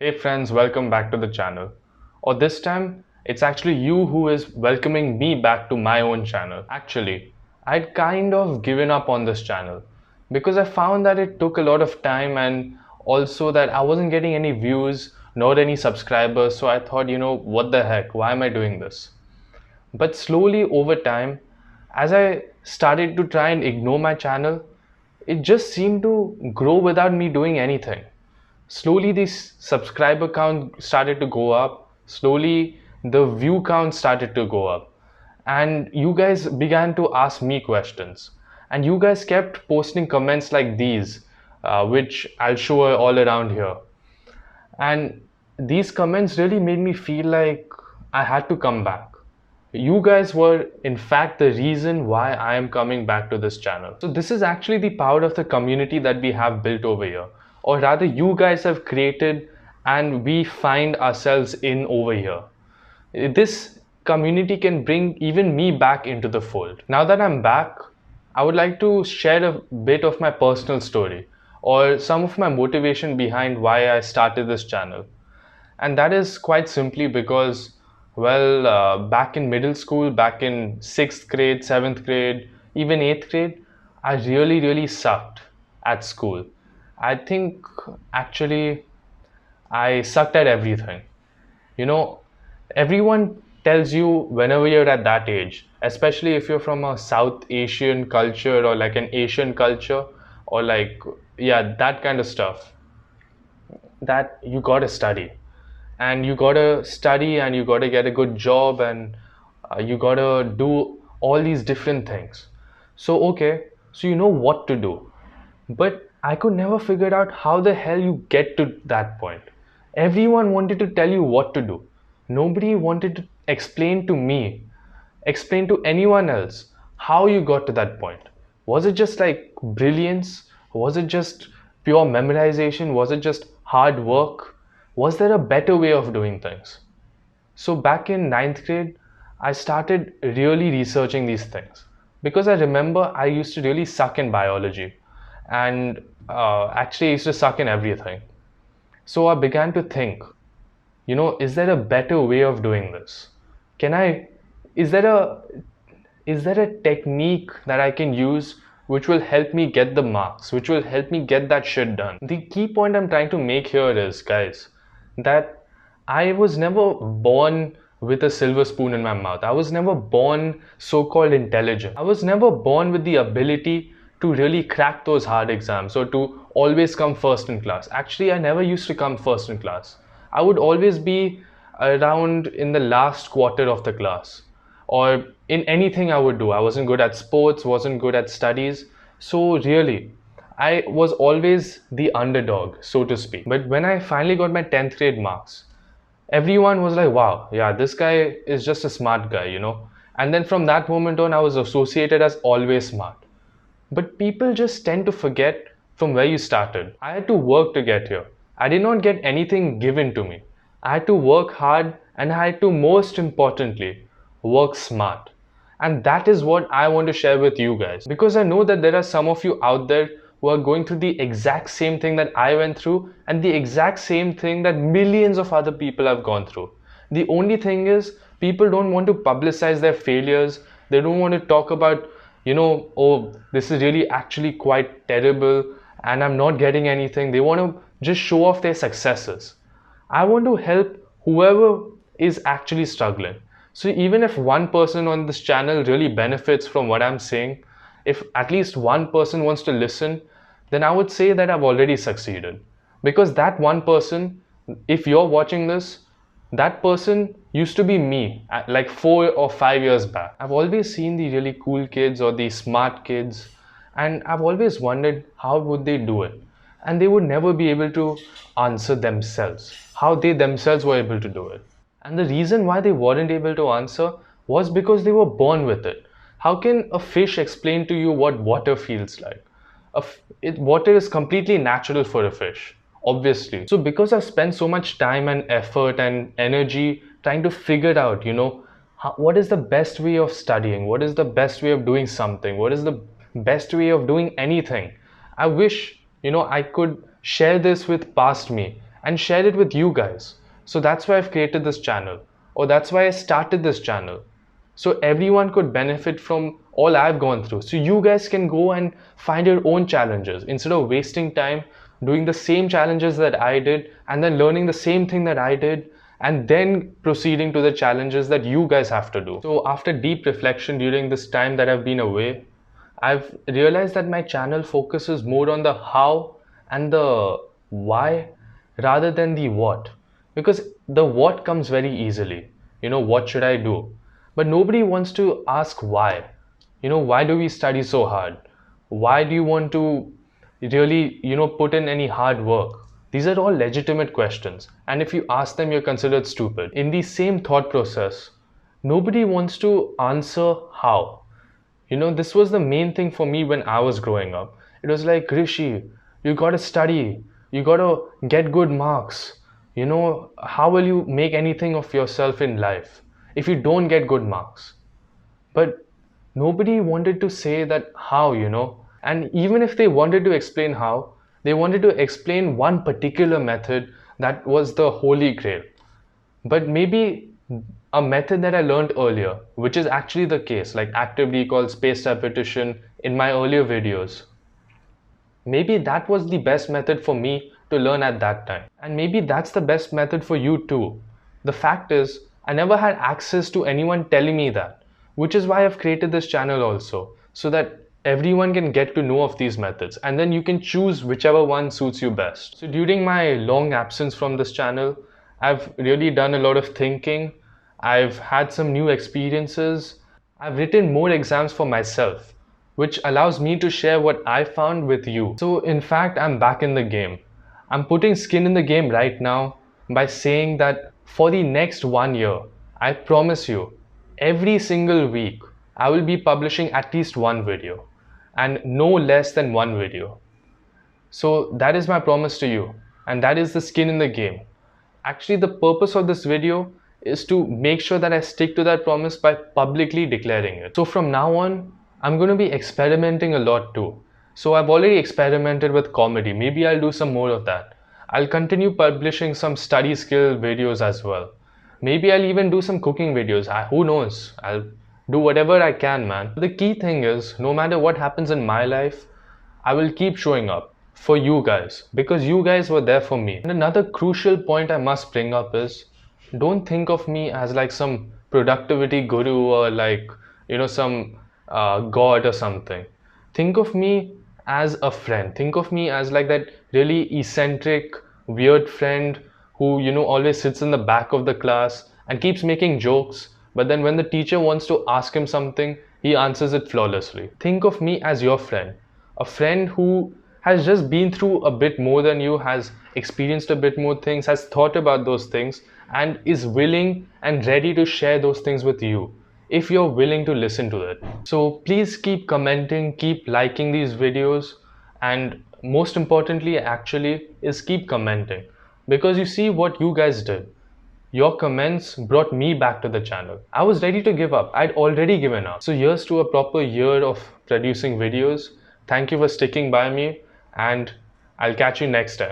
Hey friends, welcome back to the channel. Or this time, it's actually you who is welcoming me back to my own channel. Actually, I'd kind of given up on this channel because I found that it took a lot of time and also that I wasn't getting any views nor any subscribers. So I thought, what the heck, why am I doing this? But slowly over time, as I started to try and ignore my channel, it just seemed to grow without me doing anything. Slowly this subscriber count started to go up. Slowly the view count started to go up. And you guys began to ask me questions. And you guys kept posting comments like these, which I'll show all around here. And these comments really made me feel like I had to come back. You guys were, in fact, the reason why I am coming back to this channel. So, this is actually the power of the community that we have built over here, or rather, you guys have created and we find ourselves in over here. This community can bring even me back into the fold. Now that I'm back, I would like to share a bit of my personal story or some of my motivation behind why I started this channel. And that is quite simply because, back in middle school, back in 6th grade, 7th grade, even 8th grade, I really sucked at school. I think actually I sucked at everything. You know, everyone tells you whenever you're at that age, especially if you're from a South Asian culture or like an Asian culture or like, yeah, that kind of stuff, that you gotta study and you gotta study and you gotta get a good job and you gotta do all these different things. So, okay, so you know what to do. But I could never figure out how the hell you get to that point. Everyone wanted to tell you what to do. Nobody wanted to explain to me, explain to anyone else how you got to that point. Was it just like brilliance? Was it just pure memorization? Was it just hard work? Was there a better way of doing things? So back in ninth grade, I started really researching these things because I remember I used to really suck in biology and actually I used to suck in everything. So I began to think, is there a better way of doing this? Can I, is there a, is there a technique that I can use which will help me get the marks, which will help me get that shit done? The key point I'm trying to make here is, guys, that I was never born with a silver spoon in my mouth. I was never born so-called intelligent. I was never born with the ability to really crack those hard exams or to always come first in class. Actually, I never used to come first in class. I would always be around in the last quarter of the class or in anything I would do. I wasn't good at sports, wasn't good at studies. So really, I was always the underdog, so to speak. But when I finally got my 10th grade marks, everyone was like, wow, yeah, this guy is just a smart guy. And then from that moment on, I was associated as always smart. But people just tend to forget from where you started. I had to work to get here. I did not get anything given to me. I had to work hard and I had to, most importantly, work smart. And that is what I want to share with you guys. Because I know that there are some of you out there who are going through the exact same thing that I went through and the exact same thing that millions of other people have gone through. The only thing is, people don't want to publicize their failures. They don't want to talk about, oh, this is really actually quite terrible and I'm not getting anything. They want to just show off their successes. I want to help whoever is actually struggling. So even if one person on this channel really benefits from what I'm saying, if at least one person wants to listen, then I would say that I've already succeeded. Because that one person, if you're watching this, that person used to be me like 4 or 5 years back. I've always seen the really cool kids or the smart kids, and I've always wondered how would they do it. And they would never be able to answer themselves, how they themselves were able to do it. And the reason why they weren't able to answer was because they were born with it. How can a fish explain to you what water feels like? Water is completely natural for a fish, obviously. So because I've spent so much time and effort and energy trying to figure out, what is the best way of studying? What is the best way of doing something? What is the best way of doing anything? I wish, I could share this with past me and share it with you guys. So that's why I've created this channel, or that's why I started this channel. So everyone could benefit from all I've gone through. So you guys can go and find your own challenges instead of wasting time doing the same challenges that I did and then learning the same thing that I did and then proceeding to the challenges that you guys have to do. So after deep reflection during this time that I've been away, I've realized that my channel focuses more on the how and the why rather than the what. Because the what comes very easily. What should I do? But nobody wants to ask why. Why do we study so hard? Why do you want to really, put in any hard work? These are all legitimate questions. And if you ask them, you're considered stupid. In the same thought process, nobody wants to answer how. This was the main thing for me when I was growing up. It was like, Rishi, you gotta study, you gotta get good marks. How will you make anything of yourself in life if you don't get good marks? But nobody wanted to say that how. And even if they wanted to explain how, they wanted to explain one particular method that was the holy grail. But maybe a method that I learned earlier, which is actually the case, like active recall, spaced repetition in my earlier videos, maybe that was the best method for me to learn at that time. And maybe that's the best method for you too. The fact is, I never had access to anyone telling me that, which is why I've created this channel also, so that everyone can get to know of these methods and then you can choose whichever one suits you best. So during my long absence from this channel, I've really done a lot of thinking. I've had some new experiences. I've written more exams for myself, which allows me to share what I found with you. So in fact, I'm back in the game. I'm putting skin in the game right now by saying that for the next 1 year, I promise you, every single week, I will be publishing at least one video and no less than one video. So that is my promise to you, and that is the skin in the game. Actually, the purpose of this video is to make sure that I stick to that promise by publicly declaring it. So from now on, I'm going to be experimenting a lot too. So I've already experimented with comedy. Maybe I'll do some more of that. I'll continue publishing some study skill videos as well. Maybe I'll even do some cooking videos. Who knows? I'll do whatever I can, man. The key thing is, no matter what happens in my life, I will keep showing up for you guys because you guys were there for me. And another crucial point I must bring up is, don't think of me as like some productivity guru or like, some god or something. Think of me as a friend. Think of me as like that really eccentric, weird friend who, always sits in the back of the class and keeps making jokes. But then when the teacher wants to ask him something, he answers it flawlessly. Think of me as your friend. A friend who has just been through a bit more than you, has experienced a bit more things, has thought about those things, and is willing and ready to share those things with you if you're willing to listen to it. So please keep commenting, keep liking these videos, and most importantly actually is keep commenting, because you see what you guys did. Your comments brought me back to the channel. I was ready to give up. I'd already given up. So here's to a proper year of producing videos. Thank you for sticking by me, and I'll catch you next time.